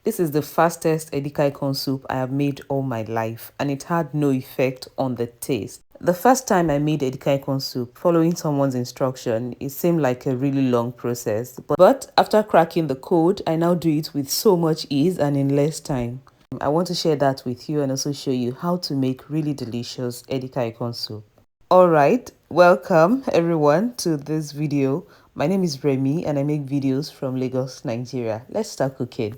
This is the fastest Edikaikong soup I have made all my life, and it had no effect on the taste. The first time I made Edikaikong soup, following someone's instruction, it seemed like a really long process. But after cracking the code, I now do it with so much ease and in less time. I want to share that with you and also show you how to make really delicious Edikaikong soup. Alright, welcome everyone to this video. My name is Remy and I make videos from Lagos, Nigeria. Let's start cooking.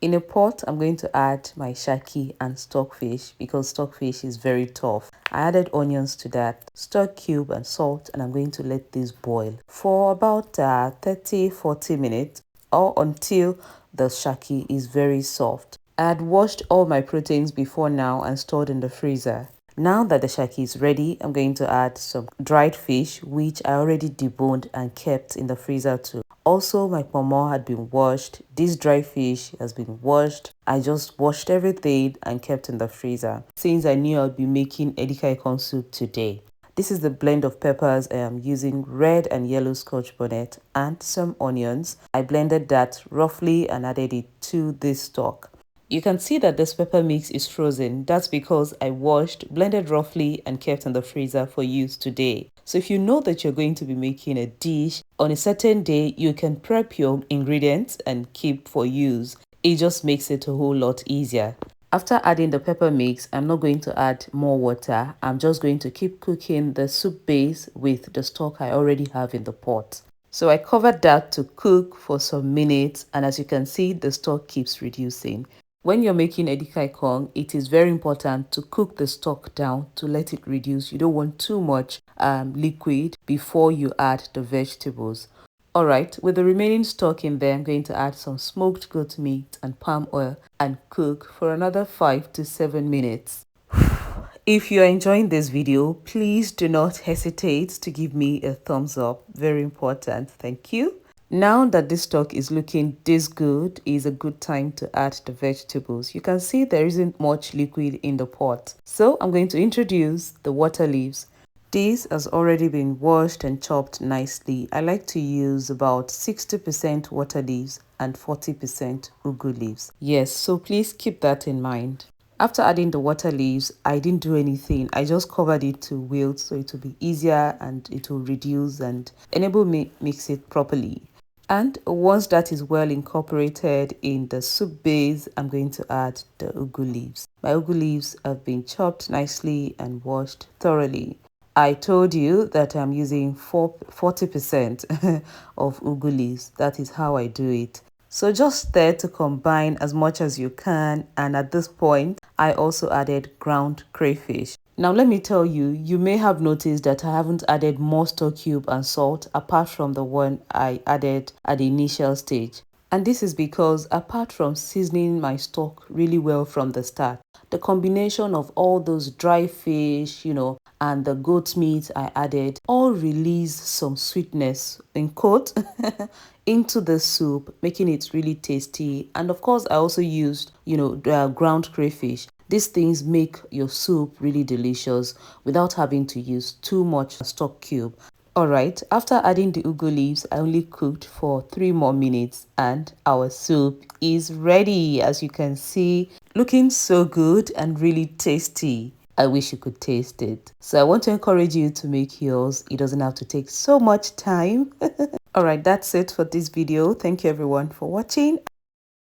In a pot, I'm going to add my shaki and stockfish because stockfish is very tough. I added onions to that, stock cube and salt, and I'm going to let this boil for about 30-40 minutes or until the shaki is very soft. I had washed all my proteins before now and stored in the freezer. Now that the shaki is ready, I'm going to add some dried fish, which I already deboned and kept in the freezer too. Also, my pomo had been washed. This dry fish has been washed. I just washed everything and kept in the freezer since I knew I'd be making Edika-ikong soup today. This is the blend of peppers I am using: red and yellow scotch bonnet and some onions. I blended that roughly and added it to this stock. You can see that this pepper mix is frozen. That's because I washed, blended roughly, and kept in the freezer for use today. So if you know that you're going to be making a dish on a certain day, you can prep your ingredients and keep for use. It just makes it a whole lot easier. After adding the pepper mix, I'm not going to add more water. I'm just going to keep cooking the soup base with the stock I already have in the pot. So I covered that to cook for some minutes, and as you can see, the stock keeps reducing. When you're making Edikaikong, it is very important to cook the stock down to let it reduce. You don't want too much liquid before you add the vegetables. Alright, with the remaining stock in there, I'm going to add some smoked goat meat and palm oil and cook for another 5 to 7 minutes. If you are enjoying this video, please do not hesitate to give me a thumbs up. Very important. Thank you. Now that this stock is looking this good, is a good time to add the vegetables. You can see there isn't much liquid in the pot. So I'm going to introduce the water leaves. This has already been washed and chopped nicely. I like to use about 60% water leaves and 40% ugu leaves. Yes, so please keep that in mind. After adding the water leaves, I didn't do anything. I just covered it to wilt so it will be easier and it will reduce and enable me mix it properly. And once that is well incorporated in the soup base, I'm going to add the ugu leaves. My ugu leaves have been chopped nicely and washed thoroughly. I told you that I'm using 40% of ugu leaves. That is how I do it. So just there to combine as much as you can, and at this point, I also added ground crayfish. Now let me tell you, you may have noticed that I haven't added more stock cube and salt apart from the one I added at the initial stage. And this is because apart from seasoning my stock really well from the start, the combination of all those dry fish, and the goat meat I added all release some sweetness in quote into the soup, making it really tasty. And of course, I also used, the ground crayfish. These things make your soup really delicious without having to use too much stock cube. Alright, after adding the ugu leaves, I only cooked for 3 more minutes and our soup is ready. As you can see, looking so good and really tasty. I wish you could taste it. So I want to encourage you to make yours. It doesn't have to take so much time. Alright, that's it for this video. Thank you everyone for watching.